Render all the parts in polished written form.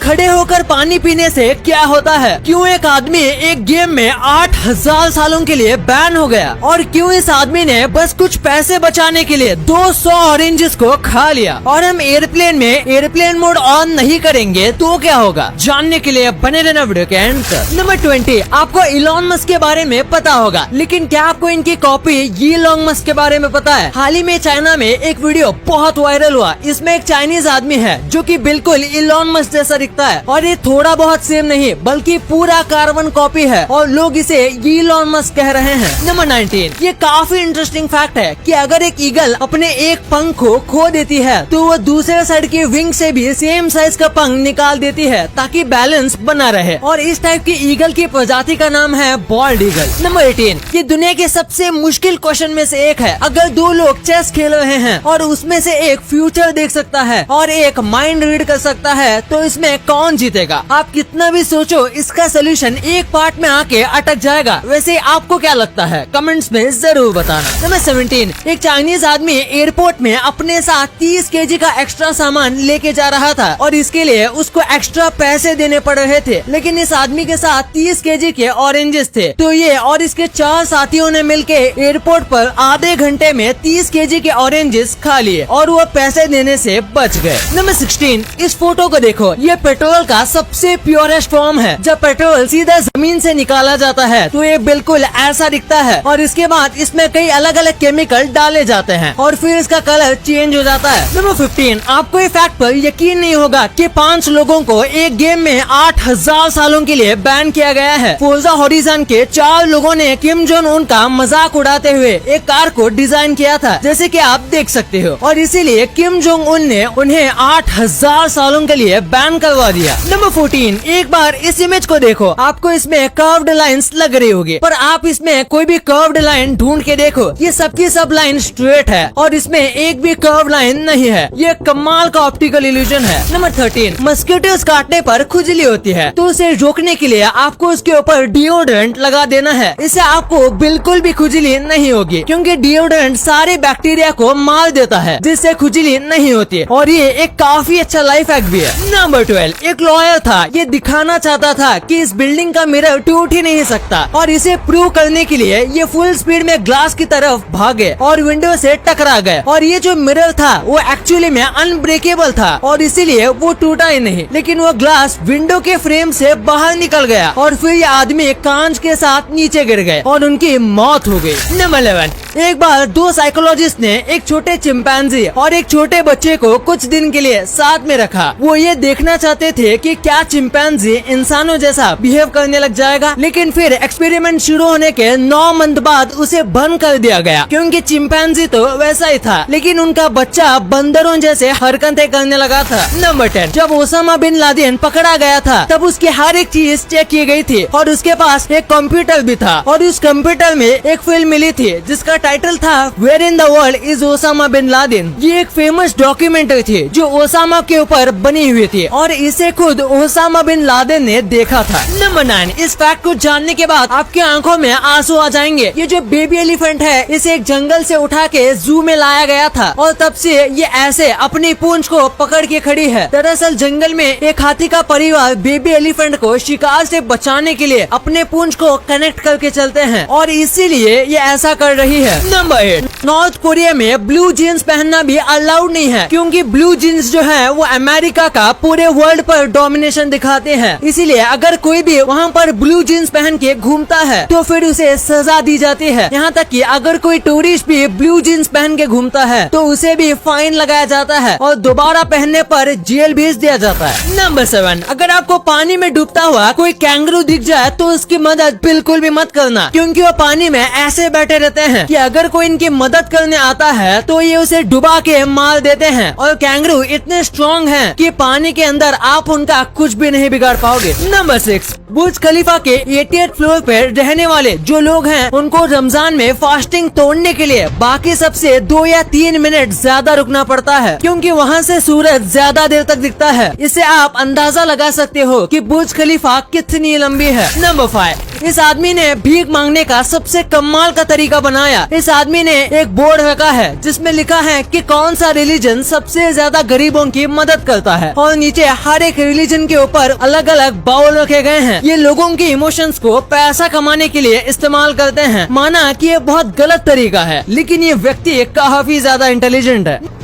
खड़े होकर पानी पीने से क्या होता है, क्यों एक आदमी एक गेम में 8000 सालों के लिए बैन हो गया, और क्यों इस आदमी ने बस कुछ पैसे बचाने के लिए 200 ऑरेंजेस को खा लिया। और हम एयरप्लेन में एयरप्लेन मोड ऑन नहीं करेंगे तो क्या होगा, जानने के लिए बने रहना वीडियो के एंड तक। नंबर 20, आपको इलॉन मस्क के बारे में पता होगा, लेकिन क्या आपको इनकी कॉपी इलॉन मस्क के बारे में पता है। हाल ही में चाइना में एक वीडियो बहुत वायरल हुआ। इसमें एक चाइनीज आदमी है जो कि बिल्कुल इलॉन मस्क जैसा दिखता है, और ये थोड़ा बहुत सेम नहीं बल्कि पूरा कार्बन कॉपी है, और लोग इसे इलॉन मस्क कह रहे हैं। नंबर 19, ये काफी इंटरेस्टिंग फैक्ट है कि अगर एक ईगल अपने एक पंख को खो देती है तो वो दूसरे साइड की विंग से भी सेम साइज का पंख निकाल देती है ताकि बैलेंस बना रहे, और इस टाइप की ईगल की प्रजाति का नाम है बॉल्ड ईगल। नंबर 18, ये दुनिया के सबसे मुश्किल क्वेश्चन में से एक है। अगर दो लोग चेस खेल रहे हैं और उसमें से एक फ्यूचर देख सकता है और एक माइंड रीड कर सकता है, तो इसमें कौन जीतेगा। आप कितना भी सोचो इसका सोल्यूशन एक पार्ट में आके अटक जाएगा। वैसे आपको क्या लगता है, कमेंट्स में जरूर बताना। नंबर 17, एक चाइनीज आदमी एयरपोर्ट में अपने साथ 30 केजी का एक्स्ट्रा सामान लेके जा रहा था, और इसके लिए उसको एक्स्ट्रा पैसे देने पड़ रहे थे। लेकिन इस आदमी के साथ 30 केजी के ऑरेंजेस थे, तो ये और इसके 4 साथियों ने मिलके एयरपोर्ट पर आधे घंटे में 30 केजी के ऑरेंजेस खा लिए, और वो पैसे देने से बच गए। नंबर 16, इस फोटो को देखो, ये पेट्रोल का सबसे प्योरेस्ट फॉर्म है। जब पेट्रोल सीधा जमीन से निकाला जाता है तो ये बिल्कुल ऐसा दिखता है, और इसके बाद इसमें कई अलग अलग केमिकल डाले जाते हैं और फिर इसका कलर चेंज हो जाता है। नंबर 15, आपको ये फैक्ट पर यकीन नहीं होगा कि 5 लोगों को एक गेम में 8000 सालों के लिए बैन किया गया है। फोर्जा हॉरिजॉन के 4 लोगों ने किम जोंग उन का मजाक उड़ाते हुए एक कार को डिजाइन किया था, जैसे कि आप देख सकते हो, और इसीलिए किम जोंग उन ने उन्हें 8000 सालों के लिए बैन करवा दिया। नंबर 14, एक बार इस इमेज को देखो, आपको इसमें कर्व्ड लाइंस लग रही होगी, पर आप इसमें कोई भी कर्व्ड लाइन ढूंढ के देखो, ये सबकी सब लाइन स्ट्रेट है और इसमें एक भी कर्व लाइन नहीं है। ये कमाल का ऑप्टिकल इल्यूजन है। नंबर 13, मस्किटोज काटने पर खुजली होती है, तो उसे रोकने के लिए आपको उसके ऊपर डिओड्रेंट लगा देना है। इससे आपको बिल्कुल भी खुजली नहीं होगी, क्योंकि डिओड्रेंट सारे बैक्टीरिया को मार देता है, जिससे खुजली नहीं होती, और ये एक काफी अच्छा लाइफ हैक भी है। नंबर 12, एक लॉयर था, ये दिखाना चाहता था कि इस बिल्डिंग का मिरर टूट ही नहीं सकता, और इसे प्रूव करने के लिए ये फुल स्पीड में ग्लास की तरफ भागे और विंडो से टकरा गए, और ये जो मिरर था वो एक्चुअली में अनब्रेकेबल था, और इसीलिए वो टूटा ही नहीं, लेकिन वो ग्लास विंडो के फ्रेम से बाहर निकल गया, और फिर ये आदमी कांच के साथ नीचे गिर गए और उनकी मौत हो गई। नंबर 11, एक बार 2 साइकोलॉजिस्ट ने एक छोटे चिंपैंजी और एक छोटे बच्चे को कुछ दिन के लिए साथ में रखा। वो ये देखना चाहते थे कि क्या चिंपैंजी इंसानों जैसा बिहेव करने लग जाएगा, लेकिन फिर एक्सपेरिमेंट शुरू होने के 9 मंथ बाद उसे बंद कर दिया गया, क्योंकि चिंपैंजी तो वैसा ही था, लेकिन उनका बच्चा बंदरों जैसे हरकतें करने लगा था। नंबर 10, जब ओसामा बिन लादेन पकड़ा गया था तब उसकी हर एक चीज चेक की गई थी, और उसके पास एक कंप्यूटर भी था, और उस कंप्यूटर में एक फिल्म मिली थी जिसका टाइटल था where in the world is Osama bin Laden. ये एक फेमस डॉक्यूमेंट्री थी जो ओसामा के ऊपर बनी हुई थी, और इसे खुद ओसामा बिन लादेन ने देखा था। नंबर 9, इस फैक्ट को जानने के बाद आपकी आंखों में आंसू आ जाएंगे। ये जो बेबी एलिफेंट है, इसे एक जंगल से उठा के जू में लाया गया था, और तब से ये ऐसे अपनी पूंछ को पकड़ के खड़ी है। दरअसल जंगल में एक हाथी का परिवार बेबी एलिफेंट को शिकार से बचाने के लिए अपने पूंछ को कनेक्ट करके चलते हैं, और इसीलिए ये ऐसा कर रही है। नंबर 8, नॉर्थ कोरिया में ब्लू जीन्स पहनना भी अलाउड नहीं है, क्योंकि ब्लू जीन्स जो है वो अमेरिका का पूरे वर्ल्ड पर डोमिनेशन दिखाते हैं। इसीलिए अगर कोई भी वहाँ पर ब्लू जीन्स पहन के घूमता है तो फिर उसे सजा दी जाती है। यहाँ तक कि अगर कोई टूरिस्ट भी ब्लू जीन्स पहन के घूमता है तो उसे भी फाइन लगाया जाता है, और दोबारा पहनने पर जेल भेज दिया जाता है। नंबर 7, अगर आपको पानी में डूबता हुआ कोई कैंगरू दिख जाए तो उसकी मदद बिल्कुल भी मत करना, क्योंकि वो पानी में ऐसे बैठे रहते हैं कि अगर कोई इनकी मदद करने आता है तो ये उसे डुबा के मार देते हैं, और कैंगरू इतने स्ट्रॉन्ग हैं कि पानी के अंदर आप उनका कुछ भी नहीं बिगाड़ पाओगे। नंबर 6, बुर्ज खलीफा के 88th फ्लोर पर रहने वाले जो लोग हैं उनको रमजान में फास्टिंग तोड़ने के लिए बाकी सबसे 2 या 3 मिनट ज्यादा रुकना पड़ता है, क्योंकि वहाँ से सूरज ज्यादा देर तक दिखता है। इससे आप अंदाजा लगा सकते हो कि बुर्ज खलीफा कितनी लंबी है। नंबर 5, इस आदमी ने भीख मांगने का सबसे कमाल का तरीका बनाया। इस आदमी ने एक बोर्ड रखा है जिसमें लिखा है कि कौन सा रिलीजन सबसे ज्यादा गरीबों की मदद करता है, और नीचे हर एक रिलीजन के ऊपर अलग अलग बाउल रखे गए हैं। ये लोगों के इमोशंस को पैसा कमाने के लिए इस्तेमाल करते हैं। माना कि ये बहुत गलत तरीका है, लेकिन ये व्यक्ति काफी ज्यादा इंटेलिजेंट है।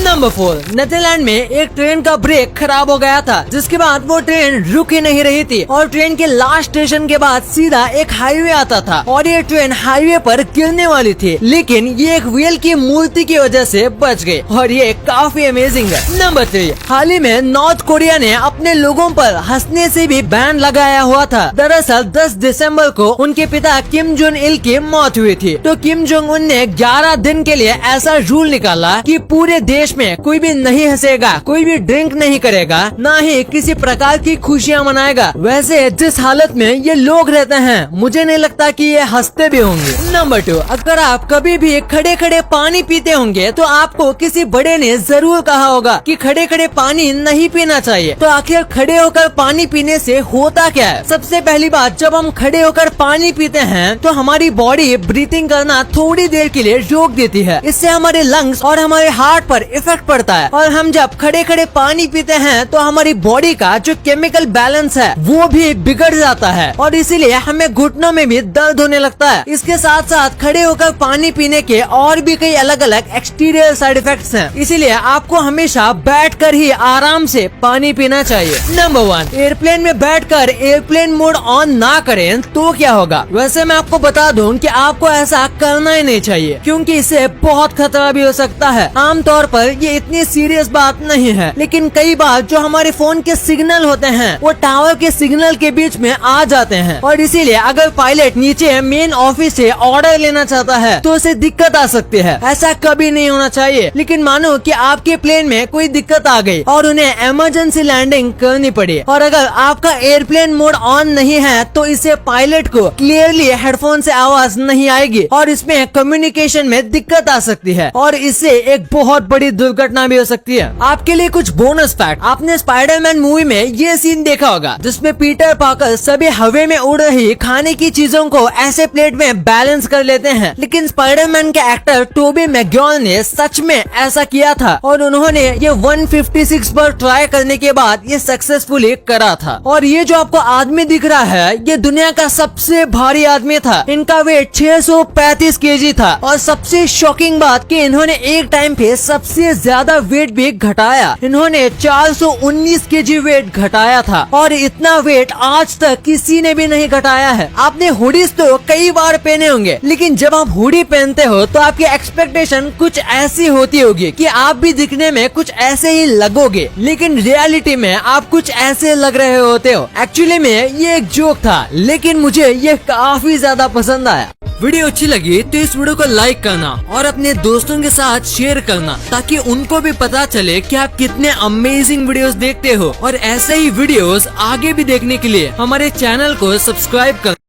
नंबर 4, नीदरलैंड में एक ट्रेन का ब्रेक खराब हो गया था, जिसके बाद वो ट्रेन रुक ही नहीं रही थी और ट्रेन के लास्ट स्टेशन के बाद सीधा एक हाईवे आता था और ये ट्रेन हाईवे पर गिरने वाली थी, लेकिन ये एक व्हेल की मूर्ति की वजह से बच गई और ये काफी अमेजिंग है। नंबर 3, हाल ही में नॉर्थ कोरिया ने अपने लोगों पर हंसने से भी बैन लगाया हुआ था। दरअसल 10 दिसंबर को उनके पिता किम जोंग इल की मौत हुई थी, तो किम जोंग उन ने 11 दिन के लिए ऐसा रूल निकाला कि पूरे देश में कोई भी नहीं हंसेगा, कोई भी ड्रिंक नहीं करेगा, ना ही किसी प्रकार की खुशियाँ मनाएगा। वैसे जिस हालत में ये लोग रहते हैं, मुझे नहीं लगता कि ये हंसते भी होंगे। नंबर 2, अगर आप कभी भी खड़े खड़े पानी पीते होंगे तो आपको किसी बड़े ने जरूर कहा होगा कि खड़े खड़े पानी नहीं पीना चाहिए। तो आखिर खड़े होकर पानी पीने से होता क्या है? सबसे पहली बात, जब हम खड़े होकर पानी पीते हैं तो हमारी बॉडी ब्रीथिंग करना थोड़ी देर के लिए रोक देती है। इससे हमारे लंग्स और हमारे हार्ट पर इफेक्ट पड़ता है, और हम जब खड़े खड़े पानी पीते हैं तो हमारी बॉडी का जो केमिकल बैलेंस है वो भी बिगड़ जाता है और इसीलिए हमें घुटनों में भी दर्द होने लगता है। इसके साथ साथ खड़े होकर पानी पीने के और भी कई अलग अलग एक्सटीरियर साइड इफेक्ट्स हैं, इसीलिए आपको हमेशा बैठकर ही आराम से पानी पीना चाहिए। नंबर 1, एयरप्लेन में बैठकर एयरप्लेन मोड ऑन ना करें तो क्या होगा? वैसे मैं आपको बता दूं कि आपको ऐसा करना ही नहीं चाहिए, क्योंकि इससे बहुत खतरा भी हो सकता है। आमतौर पर ये इतनी सीरियस बात नहीं है, लेकिन कई बार जो हमारे फोन के सिग्नल होते हैं वो टावर के सिग्नल के बीच में आ जाते हैं, और इसीलिए अगर पायलट नीचे मेन ऑफिस से ऑर्डर लेना चाहता है तो उसे दिक्कत आ सकती है। ऐसा कभी नहीं होना चाहिए। लेकिन मानो कि आपके प्लेन में कोई दिक्कत आ गई और उन्हें इमरजेंसी लैंडिंग करनी पड़ी, और अगर आपका एयरप्लेन मोड ऑन नहीं है तो इससे पायलट को क्लियरली हेडफोन से आवाज नहीं आएगी और इसमें कम्युनिकेशन में दिक्कत आ सकती है, और इससे एक बहुत बड़ी दुर्घटना भी हो सकती है। आपके लिए कुछ बोनस फैक्ट, आपने स्पाइडरमैन मूवी में ये सीन देखा होगा जिसमें पीटर पार्कर सभी हवा में उड़ रही खाने की चीजों को ऐसे प्लेट में बैलेंस कर लेते हैं, लेकिन स्पाइडरमैन के एक्टर टोबी मैगवायर ने सच में ऐसा किया था और उन्होंने ये 156 बार ट्राई करने के बाद ये सक्सेसफुली करा था। और ये जो आपको आदमी दिख रहा है ये दुनिया का सबसे भारी आदमी था। इनका वेट 635 केजी था, और सबसे शॉकिंग बात कि इन्होंने एक टाइम पे सबसे ज्यादा वेट भी घटाया। इन्होंने 419 केजी वेट घटाया था, और इतना वेट आज तक किसी ने भी नहीं घटाया है। आपने हुडीज तो कई बार पहने होंगे, लेकिन जब आप हुडी पहनते हो तो आपकी एक्सपेक्टेशन कुछ ऐसी होती होगी कि आप भी दिखने में कुछ ऐसे ही लगोगे, लेकिन रियलिटी में आप कुछ ऐसे लग रहे होते हो। एक्चुअली में ये एक जोक था, लेकिन मुझे ये काफी ज्यादा पसंद आया। वीडियो अच्छी लगी तो इस वीडियो को लाइक करना और अपने दोस्तों के साथ शेयर करना, ताकि उनको भी पता चले कि आप कितने अमेजिंग वीडियोस देखते हो। और ऐसे ही वीडियोस आगे भी देखने के लिए हमारे चैनल को सब्सक्राइब कर